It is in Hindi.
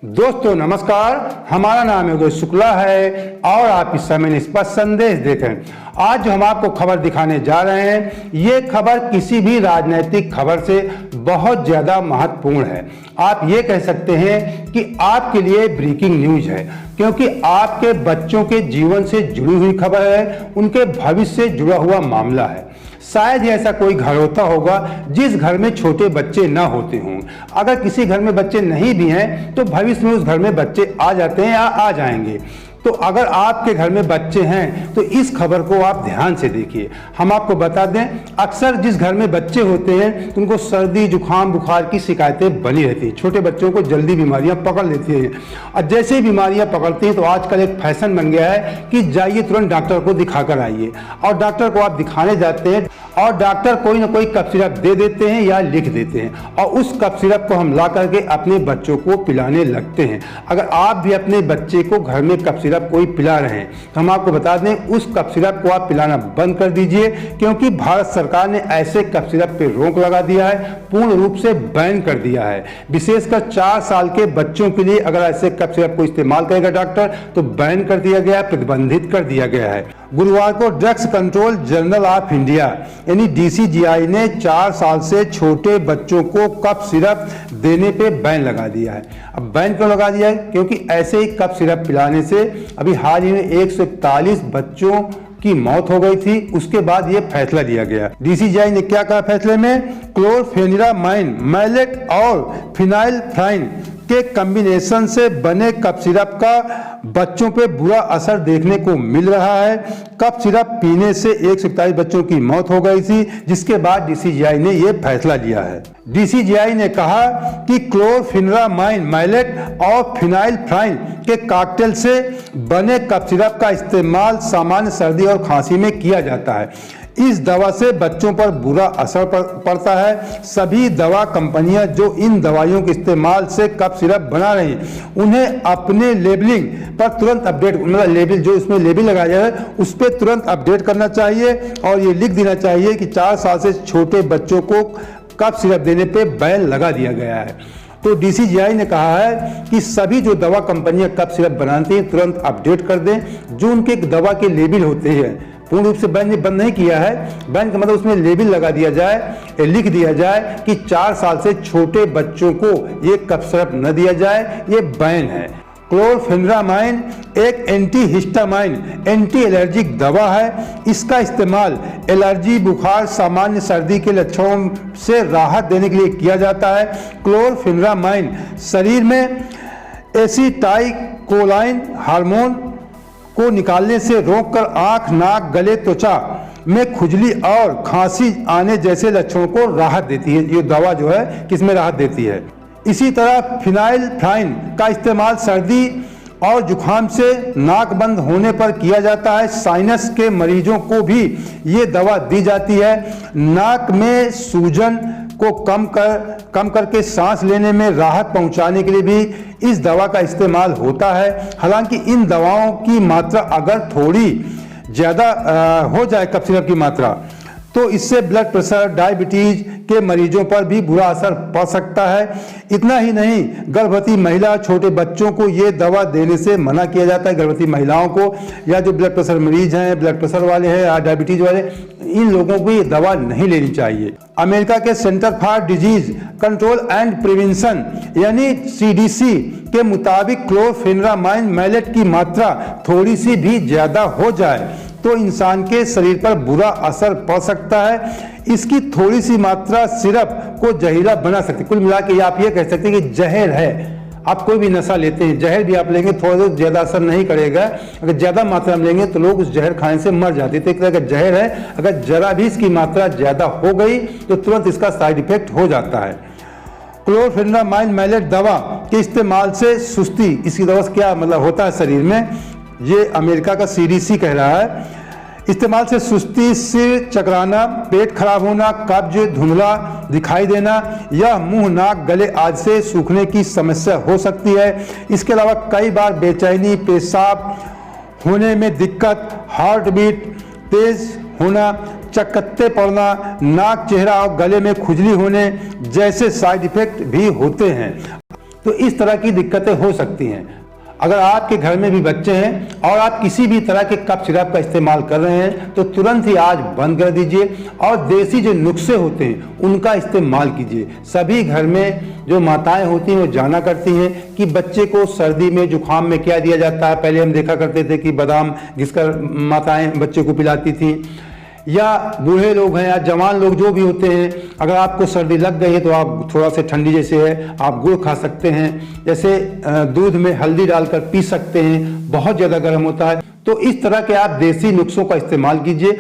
दोस्तों नमस्कार, हमारा नाम योगेश शुक्ला है और आप इस समय निष्पक्ष संदेश देख रहे हैं। आज जो हम आपको खबर दिखाने जा रहे हैं, ये खबर किसी भी राजनीतिक खबर से बहुत ज़्यादा महत्वपूर्ण है। आप ये कह सकते हैं कि आपके लिए ब्रेकिंग न्यूज है, क्योंकि आपके बच्चों के जीवन से जुड़ी हुई खबर है, उनके भविष्य से जुड़ा हुआ मामला है। शायद ही ऐसा कोई घर होता होगा जिस घर में छोटे बच्चे ना होते हों। अगर किसी घर में बच्चे नहीं भी हैं तो भविष्य में उस घर में बच्चे आ जाते हैं या आ जाएंगे। तो अगर आपके घर में बच्चे हैं तो इस खबर को आप ध्यान से देखिए। हम आपको बता दें, अक्सर जिस घर में बच्चे होते हैं तो उनको सर्दी जुकाम बुखार की शिकायतें बनी रहती हैं। छोटे बच्चों को जल्दी बीमारियां पकड़ लेती हैं और जैसे ही बीमारियां पकड़ती हैं तो आजकल एक फैशन बन गया है कि जाइए तुरंत डॉक्टर को दिखा कर आइए। और डॉक्टर को आप दिखाने जाते हैं और डॉक्टर कोई ना कोई कफ सिरप दे देते हैं या लिख देते हैं और उस कफ सिरप को हम ला करके अपने बच्चों को पिलाने लगते हैं। अगर आप भी अपने बच्चे को घर में कफ सिरप कोई पिला रहे हैं तो हम आपको बता दें, उस कफ सिरप को आप पिलाना बंद कर दीजिए, क्योंकि भारत सरकार ने ऐसे कफ सिरप पे रोक लगा दिया है, पूर्ण रूप से बैन कर दिया है। विशेषकर 4 साल के बच्चों के लिए अगर ऐसे कफ सिरप को इस्तेमाल करेगा डॉक्टर तो बैन कर दिया गया, प्रतिबंधित कर दिया गया है। गुरुवार को drugs control general of India यानी DCGI ने 4 साल से छोटे बच्चों को कफ सिरप देने पे बैन लगा दिया है। अब बैन क्यों लगा दिया है? क्योंकि ऐसे ही कफ सिरप पिलाने से अभी हाल ही में 141 बच्चों की मौत हो गई थी। उसके बाद ये फैसला लिया गया। DCGI ने क्या कहा फैसले में? क्लोरफेनिरामाइन, मैलेट और फिनाइलफ्राइन के कॉम्बिनेशन से बने कफ सिरप का बच्चों पे बुरा असर देखने को मिल रहा है। कफ सिरप पीने से 141 बच्चों की मौत हो गई थी, जिसके बाद DCGI ने यह फैसला लिया है। DCGI ने कहा कि क्लोरफेनिरामाइन, मैलेट और फिनाइलफ्राइन के कॉकटेल से बने कफ सिरप का इस्तेमाल सामान्य सर्दी और खांसी में किया जाता है। इस दवा से बच्चों पर बुरा असर पड़ता है। सभी दवा कंपनियां जो इन दवाइयों के इस्तेमाल से कफ सिरप बना रही हैं, उन्हें अपने लेबलिंग पर तुरंत अपडेट, मतलब लेबल जो इसमें लेबल लगाया जाए है उस पर तुरंत अपडेट करना चाहिए और ये लिख देना चाहिए कि 4 साल से छोटे बच्चों को कफ सिरप देने पे बैन लगा दिया गया है। तो DCGI ने कहा है कि सभी जो दवा कंपनियां कफ सिरप बनाती हैं तुरंत अपडेट कर दें। जो उनके दवा के लेबल होते हैं, पूर्ण रूप से बैन बंद नहीं किया है, बैन का मतलब उसमें लेबल लगा दिया जाए, लिख दिया जाए कि 4 साल से छोटे बच्चों को ये कफ सिरप न दिया जाए, ये बैन है। क्लोरफेनिरामाइन एक एंटीहिस्टामाइन, एंटी एलर्जिक दवा है। इसका इस्तेमाल एलर्जी, बुखार, सामान्य सर्दी के लक्षणों से राहत देने के लिए किया जाता है। क्लोरफेनिरामाइन शरीर में एसिटाइलकोलाइन हार्मोन को निकालने से रोककर आंख, नाक, गले, त्वचा में खुजली और खांसी आने जैसे लक्षणों को राहत देती है। ये दवा जो है किसमें राहत देती है। इसी तरह फिनाइलफ्राइन का इस्तेमाल सर्दी और जुखाम से नाक बंद होने पर किया जाता है। साइनस के मरीजों को भी ये दवा दी जाती है। नाक में सूजन को कम करके सांस लेने में राहत पहुंचाने के लिए भी इस दवा का इस्तेमाल होता है। हालांकि इन दवाओं की मात्रा अगर थोड़ी ज़्यादा हो जाए, कफ सिरप की मात्रा, तो इससे ब्लड प्रेशर, डायबिटीज के मरीजों पर भी बुरा असर पड़ सकता है। इतना ही नहीं, गर्भवती महिला, छोटे बच्चों को ये दवा देने से मना किया जाता है। गर्भवती महिलाओं को या जो ब्लड प्रेशर मरीज हैं, ब्लड प्रेशर वाले हैं या डायबिटीज वाले, इन लोगों को ये दवा नहीं लेनी चाहिए। अमेरिका के centre for disease control and prevention यानी CDC के मुताबिक क्लोरफेनिरामाइन, मैलेट की मात्रा थोड़ी सी भी ज्यादा हो जाए तो इंसान के शरीर पर बुरा असर पड़ सकता है। इसकी थोड़ी सी मात्रा सिरप को जहरीला बना सकती है। कुल मिला के आप ये कह सकते हैं कि जहर है। आप कोई भी नशा लेते हैं, जहर भी आप लेंगे थोड़ा बहुत ज़्यादा असर नहीं करेगा। अगर ज़्यादा मात्रा में लेंगे तो लोग उस जहर खाने से मर जाते हैं। तो एक तरह का जहर है, अगर जरा भी इसकी मात्रा ज़्यादा हो गई तो तुरंत इसका साइड इफेक्ट हो जाता है। क्लोरफेनिरामाइन, मैलेट दवा के इस्तेमाल से सुस्ती, इसकी दवा से क्या मतलब होता है शरीर में, ये अमेरिका का CDC कह रहा है। इस्तेमाल से सुस्ती, सिर चकराना, पेट खराब होना, कब्ज, धुंधला दिखाई देना या मुंह, नाक, गले आदि से सूखने की समस्या हो सकती है। इसके अलावा कई बार बेचैनी, पेशाब होने में दिक्कत, हार्ट बीट तेज होना, चक्कते पड़ना, नाक, चेहरा और गले में खुजली होने जैसे साइड इफेक्ट भी होते हैं। तो इस तरह की दिक्कतें हो सकती हैं। अगर आपके घर में भी बच्चे हैं और आप किसी भी तरह के कफ सिरप का इस्तेमाल कर रहे हैं तो तुरंत ही आज बंद कर दीजिए और देसी जो नुस्खे होते हैं उनका इस्तेमाल कीजिए। सभी घर में जो माताएं होती हैं वो जाना करती हैं कि बच्चे को सर्दी में जुकाम में क्या दिया जाता है। पहले हम देखा करते थे कि बादाम घिसकर माताएं बच्चे को पिलाती थी, या बूढ़े लोग हैं या जवान लोग जो भी होते हैं, अगर आपको सर्दी लग गई है तो आप थोड़ा सा ठंडी जैसे है आप गुड़ खा सकते हैं, जैसे दूध में हल्दी डालकर पी सकते हैं, बहुत ज़्यादा गर्म होता है। तो इस तरह के आप देसी नुस्खों का इस्तेमाल कीजिए।